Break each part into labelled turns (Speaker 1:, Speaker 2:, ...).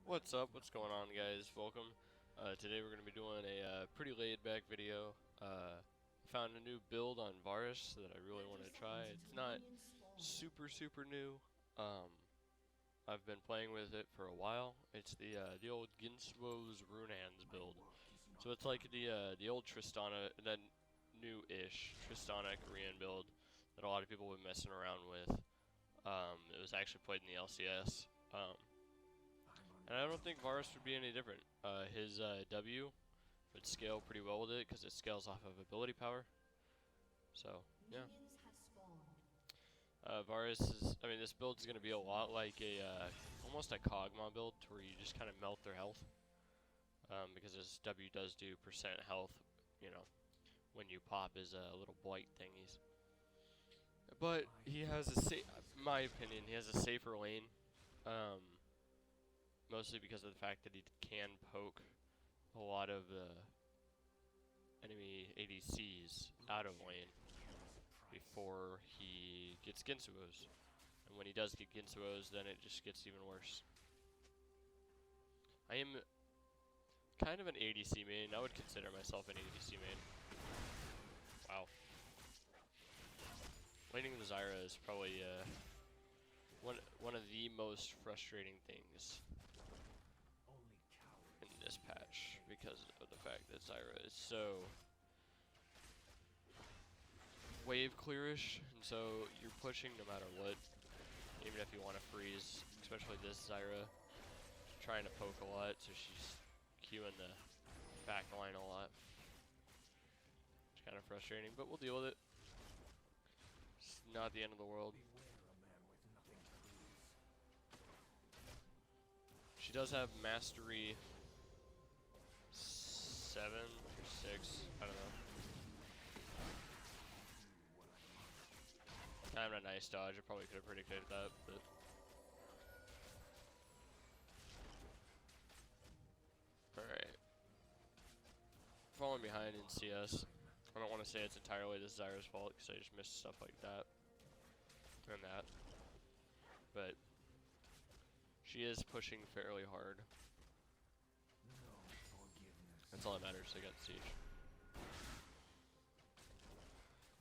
Speaker 1: What's up? What's going on, guys? Welcome. Today we're going to be doing a pretty laid-back video. I found a new build on Varus that I really want to try. It's not super new. I've been playing with it for a while. It's the old Ginsuo's Runehands build. So it's like the old Tristana, that new-ish Tristana Korean build that a lot of people have been messing around with. It was actually played in the LCS. And I don't think Varus would be any different. His W would scale pretty well with it because it scales off of ability power. So, yeah. Varus is, I mean, this build is going to be a lot like almost a Kog'Maw build to where you just kind of melt their health. Because his W does do percent health, you know, when you pop his little blight thingies. But he has in my opinion, he has a safer lane. Mostly because of the fact that he can poke a lot of the enemy ADCs out of lane before he gets Ginsuo's. And when he does get Ginsuo's, then it just gets even worse. I am kind of an ADC main. I would consider myself an ADC main. Wow. Laning the Zyra is probably one of the most frustrating things in this patch because of the fact that Zyra is so wave clearish, and so you're pushing no matter what, even if you want to freeze, especially this Zyra, trying to poke a lot, so she's queuing the back line a lot. It's kind of frustrating, but we'll deal with it. It's not the end of the world. She does have mastery 7 or 6, I don't know. Kind of a nice dodge. I probably could have predicted that, but alright. Falling behind in CS. I don't want to say it's entirely this Zyra's fault because I just missed stuff like that and that. But she is pushing fairly hard. That's all that matters. I got the siege.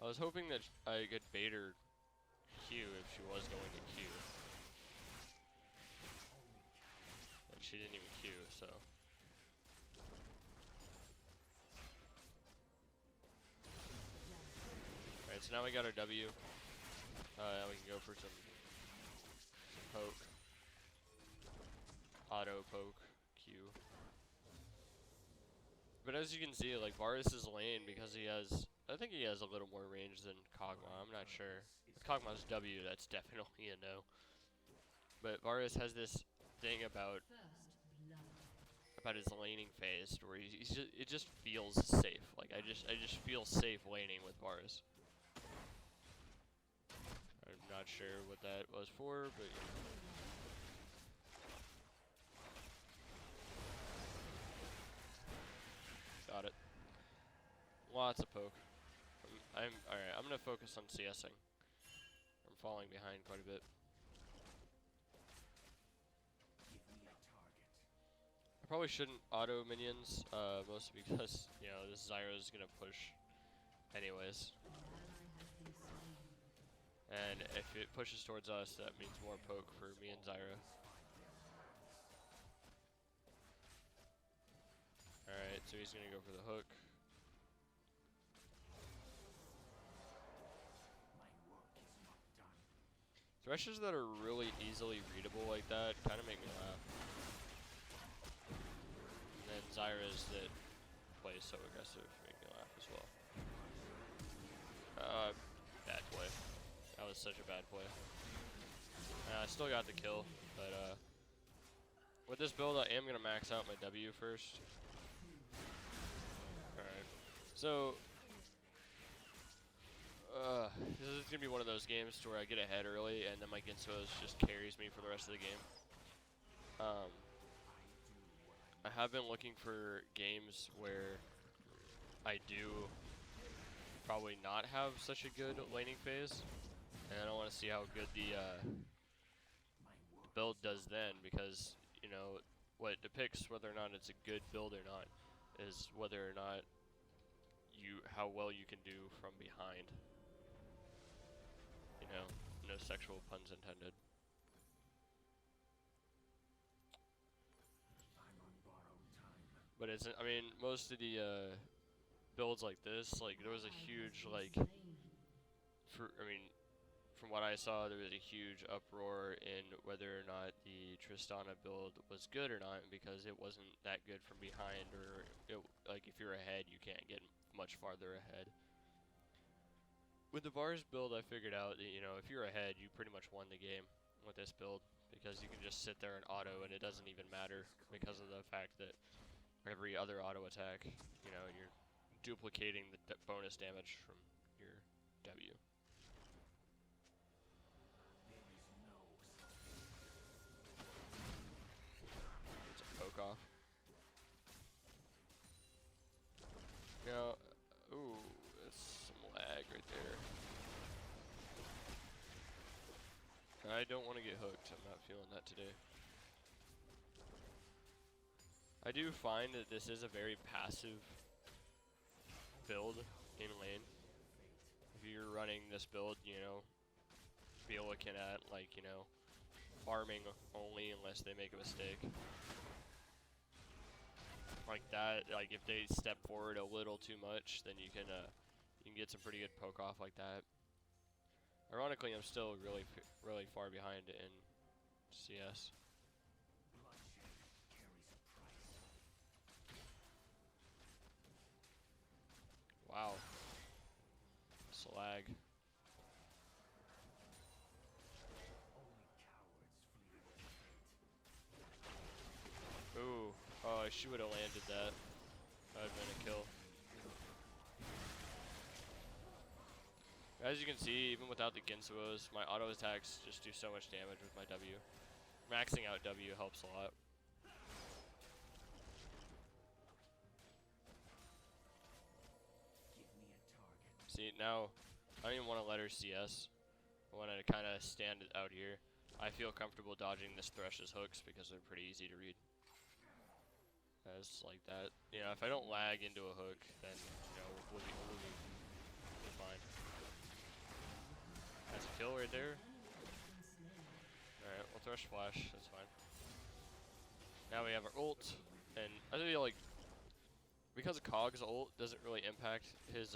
Speaker 1: I was hoping that I could bait her Q if she was going to Q. And she didn't even Q, so. Alright, so now we got our W. Now we can go for some poke. Auto poke, Q. But as you can see, like, Varus' lane, because he has, I think he has a little more range than Kog'Maw, I'm not sure. With Kog'Maw's W, that's definitely a no. But Varus has this thing about his laning phase, where he's just, it just feels safe. Like, I just feel safe laning with Varus. I'm not sure what that was for, but you know. Got it. Lots of poke. Alright, I'm gonna focus on CSing. I'm falling behind quite a bit. I probably shouldn't auto minions, mostly because, you know, this Zyra is gonna push anyways. And if it pushes towards us, that means more poke for me and Zyra. Alright, so he's gonna go for the hook. Threshers that are really easily readable like that kind of make me laugh. And then Zyras that play so aggressive make me laugh as well. Bad play. That was such a bad play. I still got the kill, but with this build I am going to max out my W first. Alright, so this is gonna be one of those games to where I get ahead early and then my Ginsuo's just carries me for the rest of the game. I have been looking for games where I do probably not have such a good laning phase, and I want to see how good the build does then, because, you know, what depicts whether or not it's a good build or not is whether or not how well you can do from behind. You know, no sexual puns intended. But it's, I mean, most of the builds like this, like there was a huge from what I saw, there was a huge uproar in whether or not the Tristana build was good or not, because it wasn't that good from behind, or like if you're ahead, you can't get much farther ahead. With the Varus build, I figured out that, you know, if you're ahead, you pretty much won the game with this build, because you can just sit there and auto, and it doesn't even matter because of the fact that every other auto attack, you know, you're duplicating the bonus damage from your W. It's a poke off. Now, ooh, that's some lag right there. I don't want to get hooked. I'm not feeling that today. I do find that this is a very passive build in lane. If you're running this build, you know, be looking at, like, you know, farming only unless they make a mistake. Like that, like if they step forward a little too much, then you can get some pretty good poke off like that. Ironically, I'm still really far behind in CS. Wow. Slag. Ooh. Oh, she would have landed that. That would have been a kill. As you can see, even without the Ginsuos, my auto attacks just do so much damage with my W. Maxing out W helps a lot. See, now, I don't even want to let her CS. I want to kind of stand it out here. I feel comfortable dodging this Thresh's hooks because they're pretty easy to read. Just like that. You know, if I don't lag into a hook, then, you know, we'll be fine. That's a kill right there. Alright, we'll Thresh Flash, that's fine. Now we have our ult, and I feel like, because Cog's ult doesn't really impact his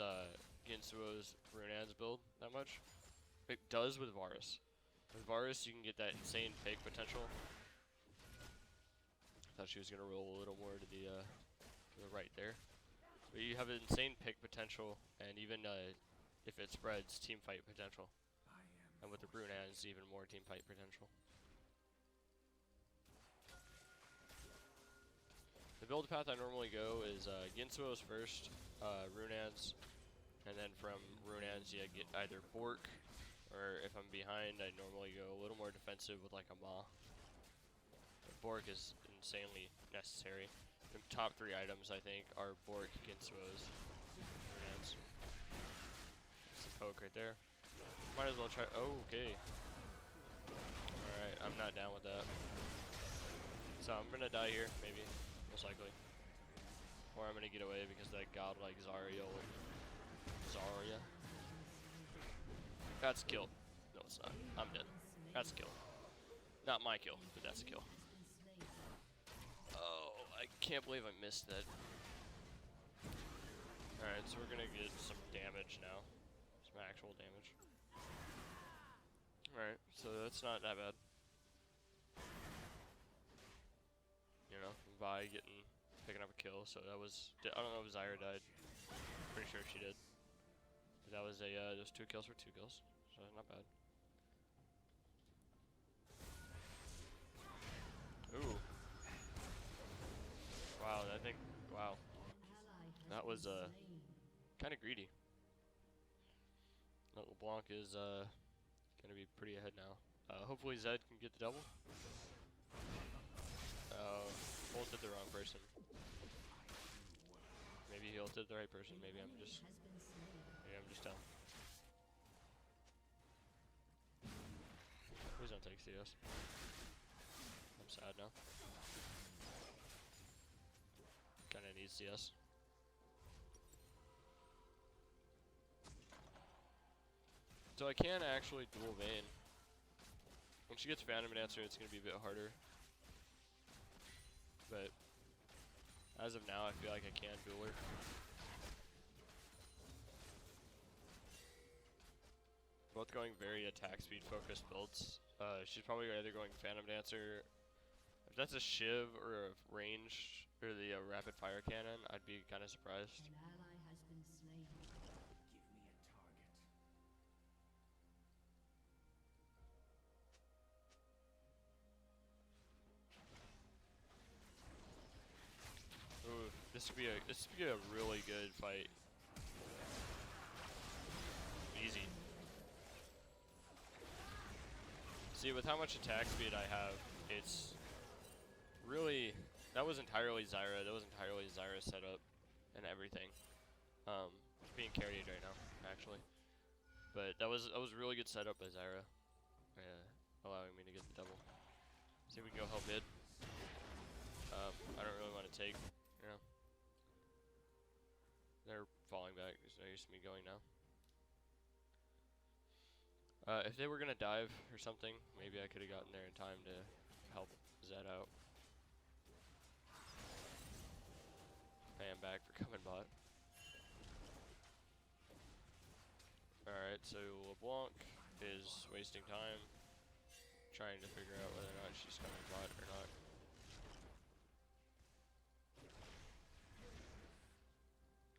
Speaker 1: Ginsuo's Runaan's build that much, it does with Varus. With Varus, you can get that insane pick potential. I thought she was gonna roll a little more to the right there, but you have an insane pick potential, and even if it spreads, team fight potential. And with the Runaan's, even more team fight potential. The build path I normally go is Ginsuo's first, Runaan's, and then from Runaan's you get either Bork, or if I'm behind, I normally go a little more defensive with like a Maw. But Bork is insanely necessary. The top 3 items, I think, are Bork, Ginsuo's, Runaan's. That's the poke right there. Might as well try. Oh, okay. Alright, I'm not down with that. So I'm gonna die here, maybe. Most likely. Or I'm gonna get away because that godlike Zarya. That's a kill. No, it's not. I'm dead. That's a kill. Not my kill, but that's a kill. Oh, I can't believe I missed that. Alright, so we're gonna get some damage now. Some actual damage. Alright, so that's not that bad. You know, Vi picking up a kill, so that was, I don't know if Zyra died. Pretty sure she did. But that was those 2 kills for 2 kills, so not bad. Ooh. Wow, wow. That was, kind of greedy. LeBlanc is, gonna be pretty ahead now. Hopefully Zed can get the double. Ulted the wrong person. Maybe he ulted the right person. Maybe I'm just dumb. Please don't take CS. I'm sad now. CS. So I can actually dual Vayne. When she gets Phantom Dancer, it's going to be a bit harder. But as of now, I feel like I can duel her. Both going very attack speed focused builds. She's probably either going Phantom Dancer. If that's a Shiv or a range or the rapid fire cannon, I'd be kind of surprised.
Speaker 2: An ally has been slain.
Speaker 3: Give me a target.
Speaker 1: Ooh, this would be a really good fight. Easy. See, with how much attack speed I have, it's really, that was entirely Zyra. That was entirely Zyra's setup and everything. Being carried right now, actually. But that was a really good setup by Zyra, allowing me to get the double. See if we can go help mid. I don't really want to take, you know. They're falling back. There's no use in me going now. If they were gonna dive or something, maybe I could have gotten there in time to help Zed out. I am back for coming bot. Alright, so LeBlanc is wasting time trying to figure out whether or not she's coming bot or not.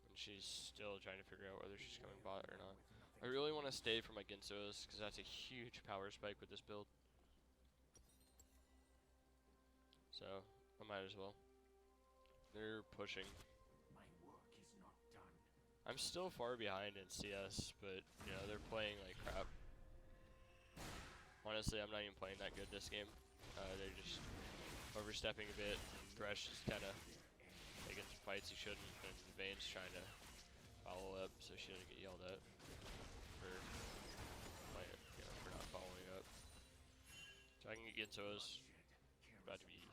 Speaker 1: And she's still trying to figure out whether she's coming bot or not. I really want to stay for my Ginsos, because that's a huge power spike with this build. So, I might as well. They're pushing.
Speaker 3: My work is not done.
Speaker 1: I'm still far behind in CS, but, you know, they're playing like crap. Honestly, I'm not even playing that good this game. They're just overstepping a bit. Thresh is kind of taking some fights he shouldn't, and Vayne's trying to follow up so she doesn't get yelled at. For not following up. So I can get Ginsos. About to be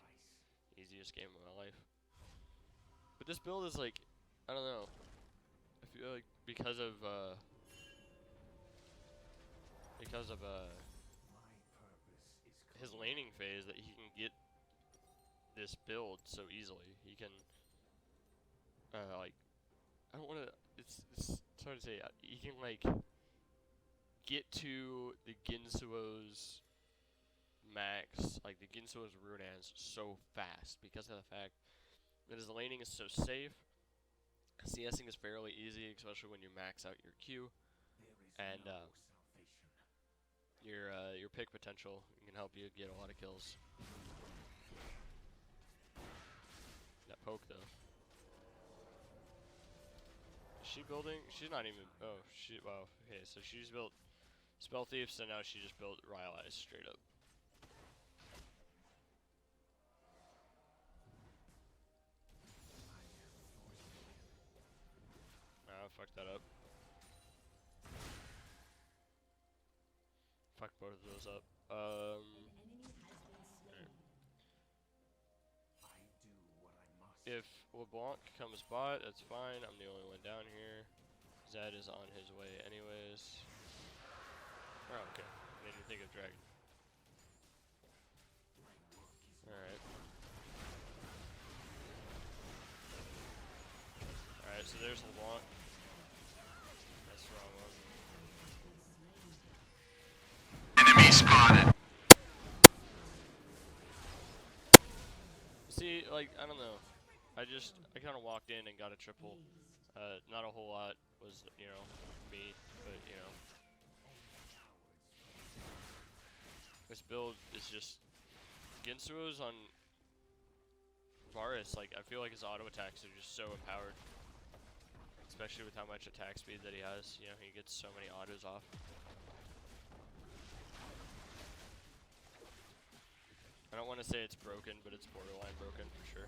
Speaker 1: the easiest game of my life. But this build is like, I don't know. I feel like because of his laning phase, that he can get this build so easily. He can like, I don't want to. It's hard to say. He can like get to the Ginsuo's max, like the Ginsuo's Runans, so fast because of the fact that his laning is so safe. CSing is fairly easy, especially when you max out your Q, and your pick potential can help you get a lot of kills. That poke though. Is she building? She's not even. Oh, wow. Okay, so she's built Spell Thief, so now she just built Ryle Eyes straight up. I fucked that up. Fuck both of those up.
Speaker 2: An enemy has been slain.
Speaker 3: I do what I must.
Speaker 1: If LeBlanc comes bot, that's fine. I'm the only one down here. Zed is on his way anyways. Oh, okay. I didn't even think of Dragon. Alright. Alright, so there's LeBlanc. That's the wrong one.
Speaker 4: Enemy spotted.
Speaker 1: See, like, I don't know. I kind of walked in and got a triple. Not a whole lot was, you know, me, but, you know. This build is just Ginsuo's on Varus. Like, I feel like his auto attacks are just so empowered, especially with how much attack speed that he has. You know, he gets so many autos off. I don't want to say it's broken, but it's borderline broken for sure.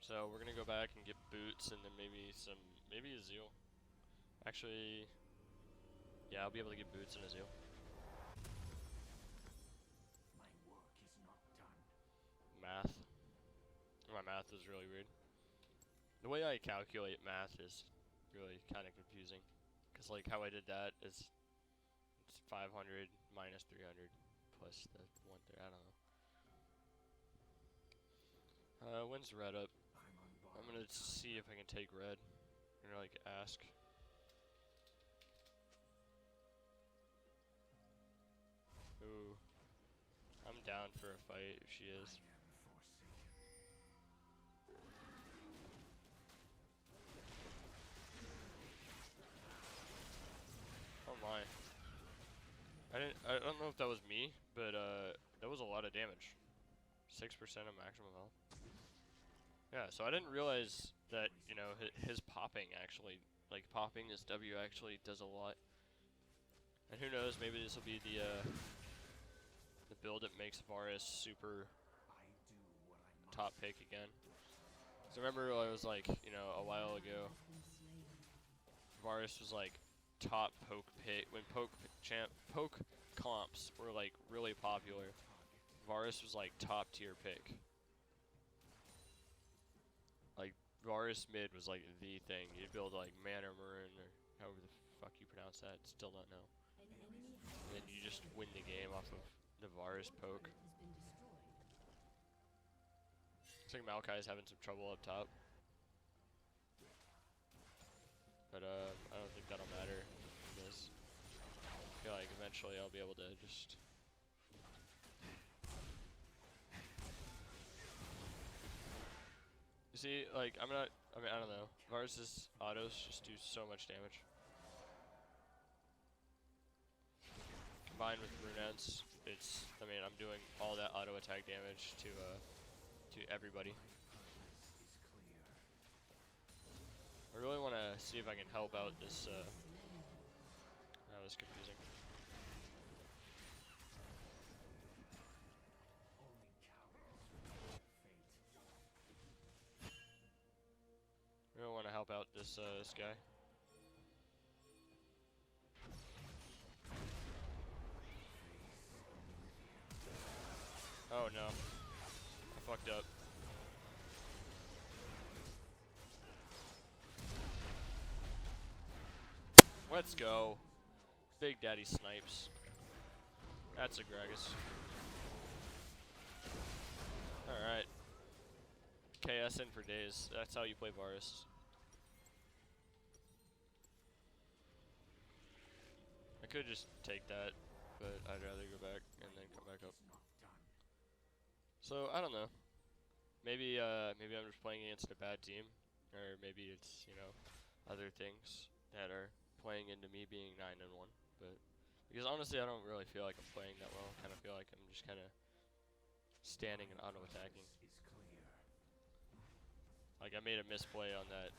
Speaker 1: So we're gonna go back and get boots, and then maybe a Zeal. Actually, yeah, I'll be able to get boots and a Zeal.
Speaker 3: My work is
Speaker 1: is really weird. The way I calculate math is really kind of confusing. Because, like, how I did that is it's 500 minus 300 plus the 130. I don't know. When's red up? I'm gonna see if I can take red. I'm gonna, like, ask. Ooh. I'm down for a fight if she is. Oh my. I don't know if that was me, but that was a lot of damage. 6% of maximum health. Yeah, so I didn't realize that, you know, his popping actually, like popping his W actually does a lot. And who knows, maybe this will be the build that makes Varus super top pick again. So remember I was like, you know, a while ago, Varus was like top poke pick when poke comps were like really popular. Varus was like top tier pick. Like Varus mid was like the thing. You'd build like Mana Marin or however the fuck you pronounce that. Still don't know. And then you just win the game off of the Varus poke. Looks like Maokai's having some trouble up top. But I don't think that'll matter in this. I feel like eventually I'll be able to just you see, like I don't know. Varus's autos just do so much damage. Combined with Runettes, I'm doing all that auto attack damage to everybody. I really want to see if I can help out this, that was confusing. I really want to help out this guy. Oh no. I fucked up. Let's go. Big Daddy snipes. That's a Gragas. Alright. KSing for days. That's how you play Varus. I could just take that, but I'd rather go back and then come back up. So, I don't know. Maybe I'm just playing against a bad team. Or maybe it's, you know, other things that are playing into me being 9-1. But because honestly, I don't really feel like I'm playing that well. I kind of feel like I'm just kind of standing and auto attacking. Like I made a misplay on that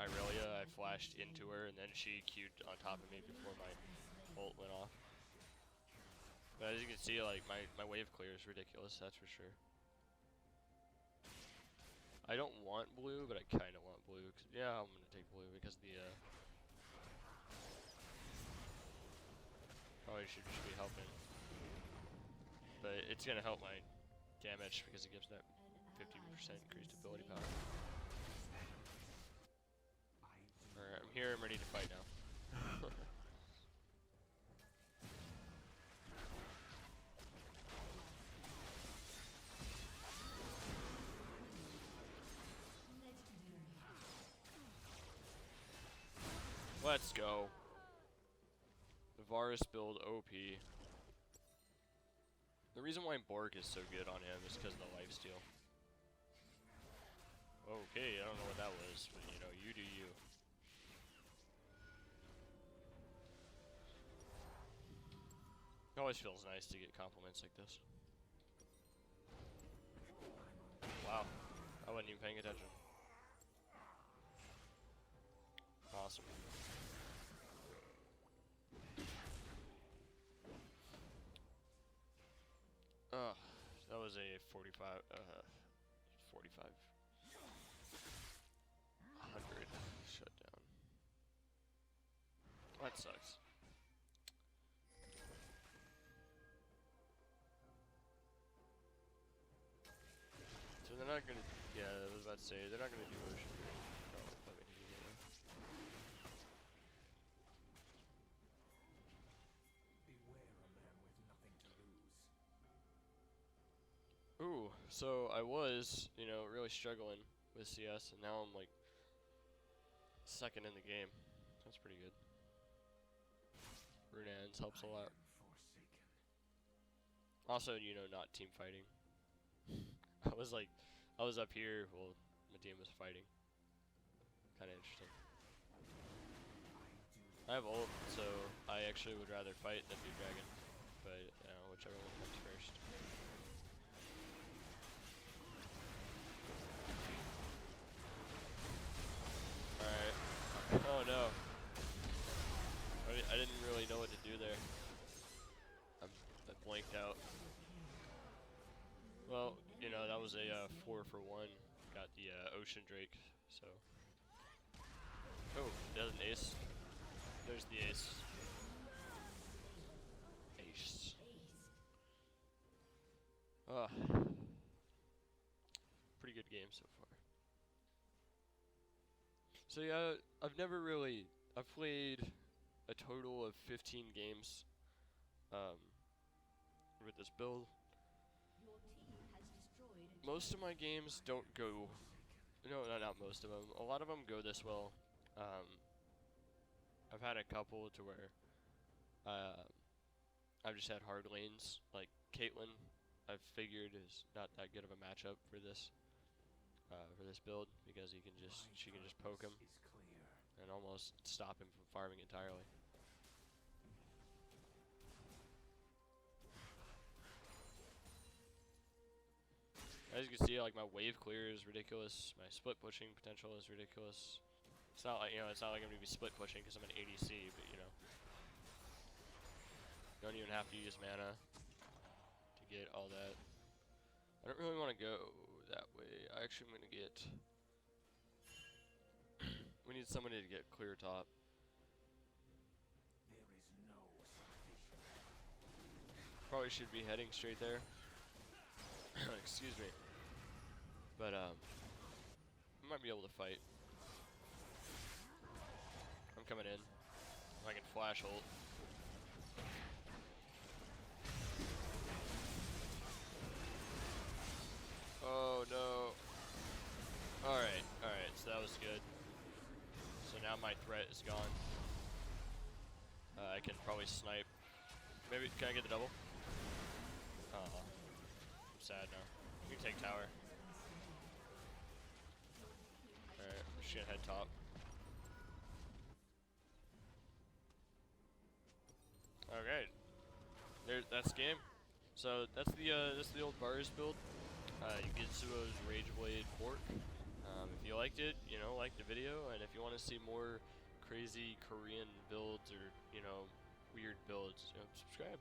Speaker 1: Irelia. I flashed into her and then she queued on top of me before my ult went off. But as you can see, like my wave clear is ridiculous. That's for sure. I don't want blue, but I kind of want blue. Yeah, I'm gonna take blue because the probably should just be helping, but it's gonna help my damage because it gives that 50% increased ability power. Alright, I'm here. I'm ready to fight now. Let's go. The Varus build OP. The reason why Bork is so good on him is because of the lifesteal. Okay, I don't know what that was, but you know, you do you. It always feels nice to get compliments like this. Wow, I wasn't even paying attention. Awesome. That was a 45 100 shutdown. That sucks. not gonna. Yeah, I was about to say they're not gonna do ocean. Oh, let me do it.
Speaker 3: Beware a man with nothing to lose.
Speaker 1: Ooh, so I was, really struggling with CS, and now I'm like second in the game. That's pretty good. Runaan's helps a lot.
Speaker 3: Forsaken.
Speaker 1: Also, not team fighting. I was up here while my team was fighting. Kind of interesting. I have ult, so I actually would rather fight than do dragon, but whichever one comes first. Alright. Oh no. I didn't really know what to do there. I blanked out. Well, that was a 4 for 1. Got the Ocean Drake, so. Oh, there's an ace. There's the ace. Ace. Pretty good game so far. So yeah, I've played a total of 15 games with this build. Most of my games don't go, no, not most of them. A lot of them go this well. I've had a couple to where I've just had hard lanes. Like Caitlyn, I've figured is not that good of a matchup for this build because she can just poke him and almost stop him from farming entirely. As you can see, like my wave clear is ridiculous. My split pushing potential is ridiculous. It's not like I'm gonna be split pushing because I'm an ADC, but you don't even have to use mana to get all that. I don't really want to go that way. I actually am gonna get. We need somebody to get clear top.
Speaker 3: There is no salvation.
Speaker 1: Probably should be heading straight there. Excuse me. But I might be able to fight. I'm coming in. I can flash ult. Oh no. Alright, so that was good. So now my threat is gone. I can probably snipe. Maybe, can I get the double? Oh, I'm sad now. You can take tower. Alright, I'm just gonna head top. Alright. That's the game. So that's the old Varus build. Yugitsuo's Rageblade fork. If you liked it, like the video, and if you want to see more crazy Korean builds or, weird builds, subscribe.